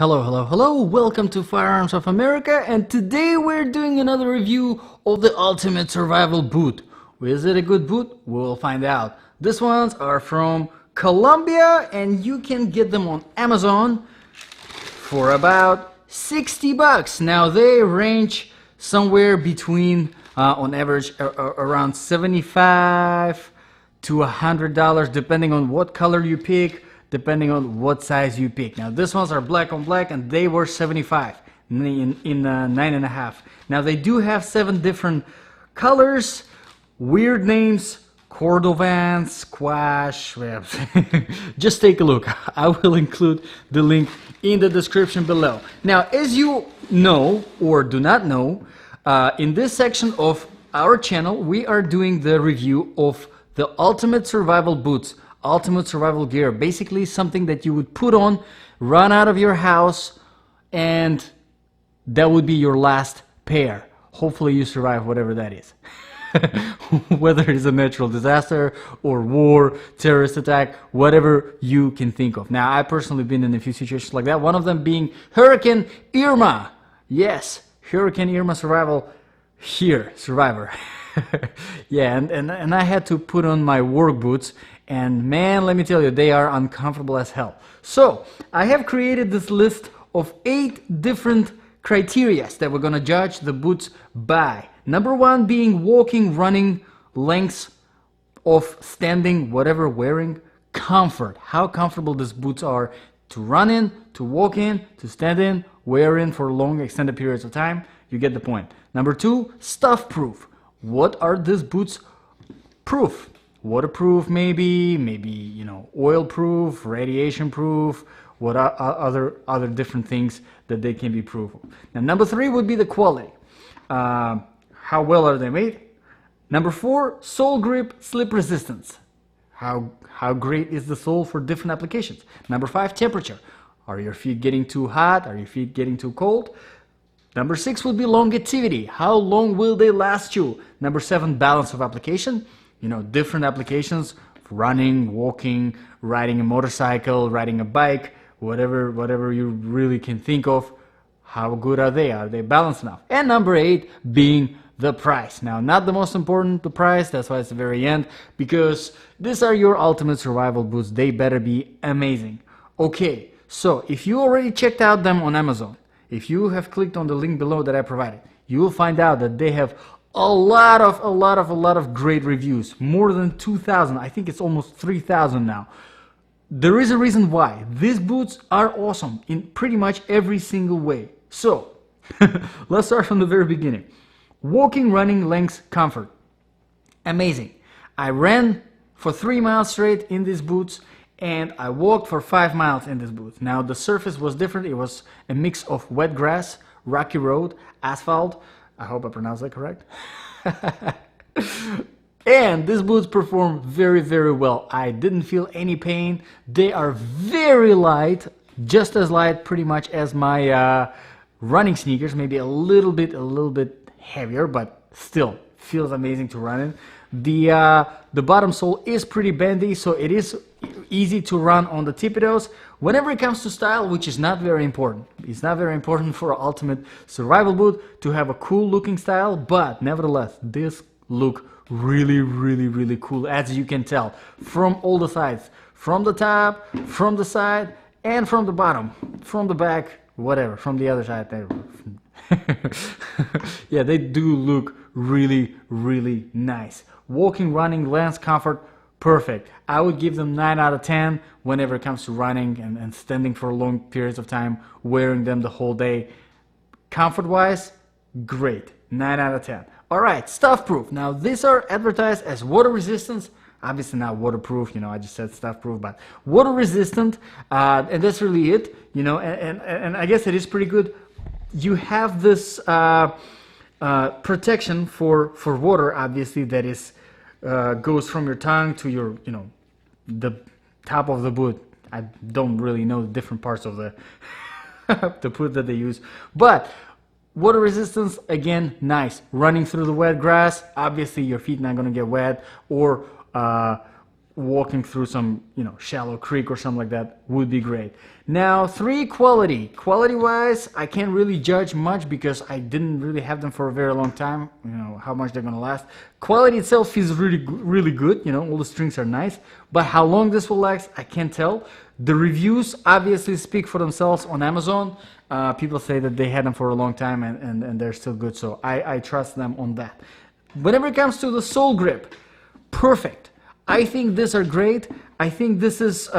Hello, welcome to Firearms of America, and today we're doing another review of the Ultimate Survival Boot. Is it a good boot? We'll find out. These ones are from Colombia, and you can get them on Amazon for about 60 bucks. Now they range somewhere between, on average, around $75 to $100, depending on what color you pick, depending on what size you pick. Now these ones are black on black, and they were 75 in 9.5. Now they do have 7 different colors, weird names, Cordovan, Squash. Just take a look. I will include the link in the description below. Now, as you know or do not know, in this section of our channel, we are doing the review of the Ultimate Survival Boots. Ultimate survival gear, basically something that you would put on, run out of your house, and that would be your last pair. Hopefully you survive whatever that is. Whether it's a natural disaster or war, terrorist attack, whatever you can think of. Now, I personally been in a few situations like that, one of them being Hurricane Irma. Yes, Hurricane Irma survivor. Yeah, and I had to put on my work boots, and man, let me tell you, they are uncomfortable as hell. So I have created this list of 8 different criteria that we're gonna judge the boots by. Number 1 being walking, running, lengths of standing, whatever, wearing, comfort. How comfortable these boots are to run in, to walk in, to stand in, wear in for long extended periods of time. You get the point. Number 2, stuff proof. What are these boots proof? Waterproof, maybe oil proof, radiation proof. What are other different things that they can be proof of? Now, number 3 would be the quality. How well are they made? Number 4, sole grip, slip resistance. How great is the sole for different applications? Number 5, temperature. Are your feet getting too hot? Are your feet getting too cold? Number 6 would be longevity. How long will they last you? Number 7, balance of application. Different applications, running, walking, riding a motorcycle, riding a bike, whatever you really can think of. How good are they? Are they balanced enough? And number 8 being the price. Now, not the most important, the price, that's why it's the very end, because these are your ultimate survival boots. They better be amazing. Okay, so if you already checked out them on Amazon, if you have clicked on the link below that I provided, you will find out that they have a lot of great reviews. More than 2,000. I think it's almost 3,000 now. There is a reason why. These boots are awesome in pretty much every single way. So, let's start from the very beginning. Walking, running, lengths, comfort. Amazing. I ran for 3 miles straight in these boots, and I walked for 5 miles in these boots. Now, the surface was different. It was a mix of wet grass, rocky road, asphalt. I hope I pronounced that correct. And these boots perform very well. I didn't feel any pain. They are very light, just as light pretty much as my running sneakers, maybe a little bit heavier, but still feels amazing to run in. The bottom sole is pretty bendy, so it is easy to run on the tippy toes. Whenever it comes to style, which is not very important, it's not very important for an ultimate survival boot to have a cool looking style, but nevertheless, this look really cool, as you can tell from all the sides, from the top, from the side, and from the bottom, from the back, whatever, from the other side there. Yeah, they do look really nice. Walking, running, lens, comfort, perfect. I would give them 9 out of 10 whenever it comes to running and standing for long periods of time, wearing them the whole day. Comfort wise, great. 9 out of 10. Alright, stuff proof. Now these are advertised as water resistant. Obviously not waterproof, I just said stuff proof, but water resistant, and that's really it, and I guess it is pretty good. You have this protection for water, obviously, that is goes from your tongue to your, the top of the boot. I don't really know the different parts of the the boot that they use, but water resistance, again, nice. Running through the wet grass, obviously your feet not gonna get wet, or walking through some, shallow creek or something like that would be great. Now, 3, quality. Quality-wise, I can't really judge much because I didn't really have them for a very long time, how much they're gonna last. Quality itself is really good, all the strings are nice, but how long this will last, I can't tell. The reviews obviously speak for themselves on Amazon. People say that they had them for a long time and they're still good, so I trust them on that. Whenever it comes to the sole grip, perfect. I think these are great. I think this is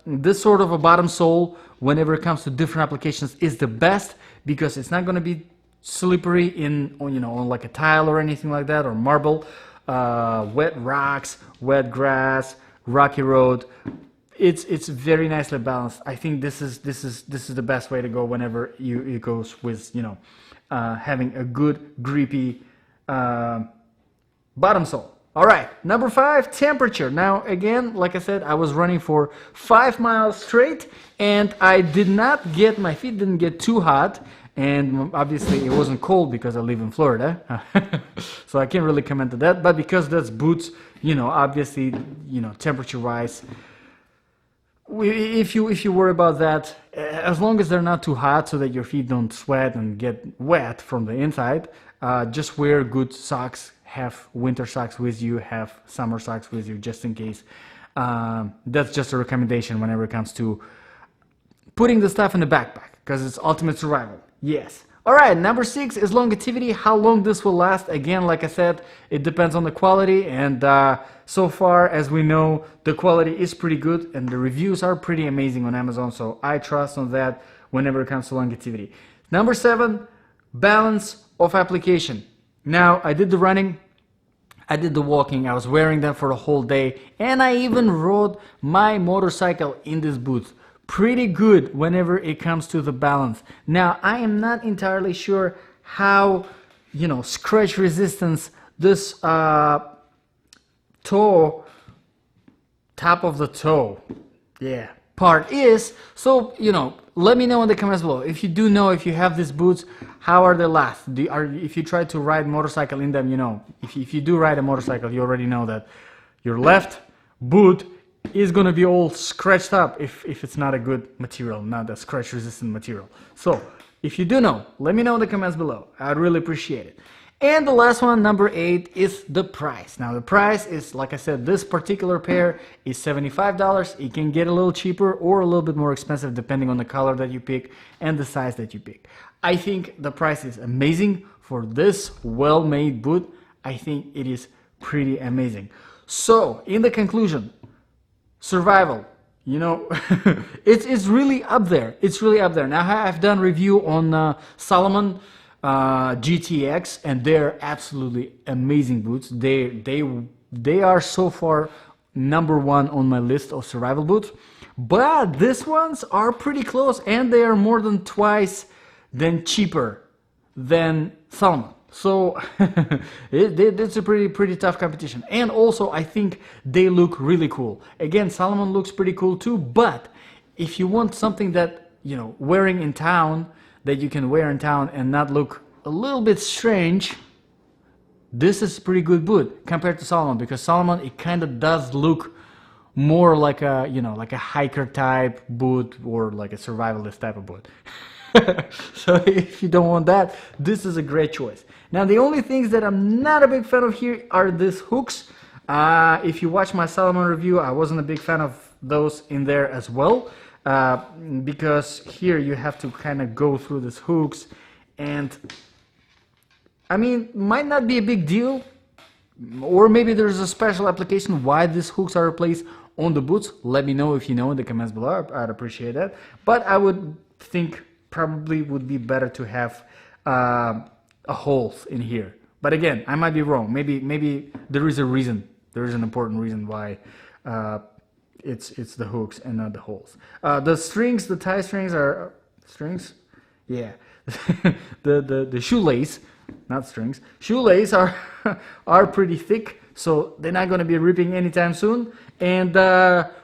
this sort of a bottom sole, whenever it comes to different applications, is the best because it's not going to be slippery on like a tile or anything like that, or marble, wet rocks, wet grass, rocky road. It's very nicely balanced. I think this is the best way to go whenever it goes with having a good grippy bottom sole. All right, number 5, temperature. Now, again, like I said, I was running for 5 miles straight, and my feet didn't get too hot, and obviously it wasn't cold because I live in Florida, so I can't really comment on that. But because that's boots, obviously, temperature-wise, if you worry about that, as long as they're not too hot so that your feet don't sweat and get wet from the inside, just wear good socks. Have winter socks with you, have summer socks with you, just in case. That's just a recommendation whenever it comes to putting the stuff in the backpack, because it's ultimate survival. Yes. All right, number 6 is longevity. How long this will last? Again, like I said, it depends on the quality, and so far as we know, the quality is pretty good, and the reviews are pretty amazing on Amazon, so I trust on that whenever it comes to longevity. Number 7, balance of application. Now, I did the running, I did the walking, I was wearing them for the whole day, and I even rode my motorcycle in these boots. Pretty good whenever it comes to the balance. Now, I am not entirely sure how, scratch resistance this top of the toe, part is. So, let me know in the comments below. If you do know, if you have these boots, how are they last? If you try to ride motorcycle in them, if you do ride a motorcycle, you already know that your left boot is going to be all scratched up if it's not a good material, not a scratch resistant material. So if you do know, let me know in the comments below. I'd really appreciate it. And the last one, number 8, is the price. Now the price is, like I said, this particular pair is $75. It can get a little cheaper or a little bit more expensive depending on the color that you pick and the size that you pick. I think the price is amazing for this well-made boot. I think it is pretty amazing. So in the conclusion, survival, it's really up there. It's really up there. Now I've done review on Salomon GTX, and they're absolutely amazing boots. They are so far number 1 on my list of survival boots, but these ones are pretty close, and they are more than twice cheaper than Salomon. So it's a pretty tough competition. And also I think they look really cool. Again, Salomon looks pretty cool too, but if you want something that wearing in town, that you can wear in town and not look a little bit strange, this is a pretty good boot compared to Salomon, because Salomon, it kind of does look more like a like a hiker type boot or like a survivalist type of boot. So if you don't want that, this is a great choice. Now the only things that I'm not a big fan of here are these hooks. If you watch my Salomon review, I wasn't a big fan of those in there as well, because here you have to kind of go through these hooks, and I mean, might not be a big deal, or maybe there's a special application why these hooks are placed on the boots. Let me know if you know in the comments below. I'd appreciate that. But I would think probably would be better to have a holes in here. But again, I might be wrong. Maybe there is a reason. There is an important reason why it's the hooks and not the holes. The strings, the tie strings are strings. Yeah, the shoelace, not strings. Shoelace are pretty thick, so they're not going to be ripping anytime soon. And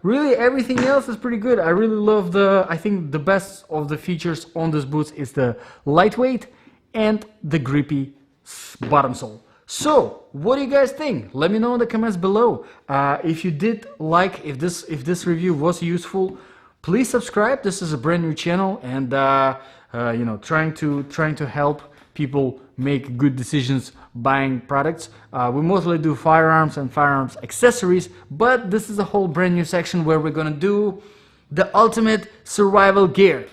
really everything else is pretty good. I really love I think the best of the features on these boots is the lightweight and the grippy bottom sole. So, what do you guys think? Let me know in the comments below. If you did like, if this review was useful, please subscribe. This is a brand new channel, and you know, trying to help people make good decisions buying products. We mostly do firearms and firearms accessories, but this is a whole brand new section where we're gonna do the ultimate survival gear.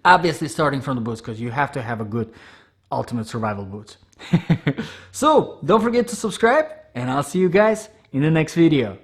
Obviously, starting from the boots, because you have to have a good ultimate survival boots. So don't forget to subscribe, and I'll see you guys in the next video.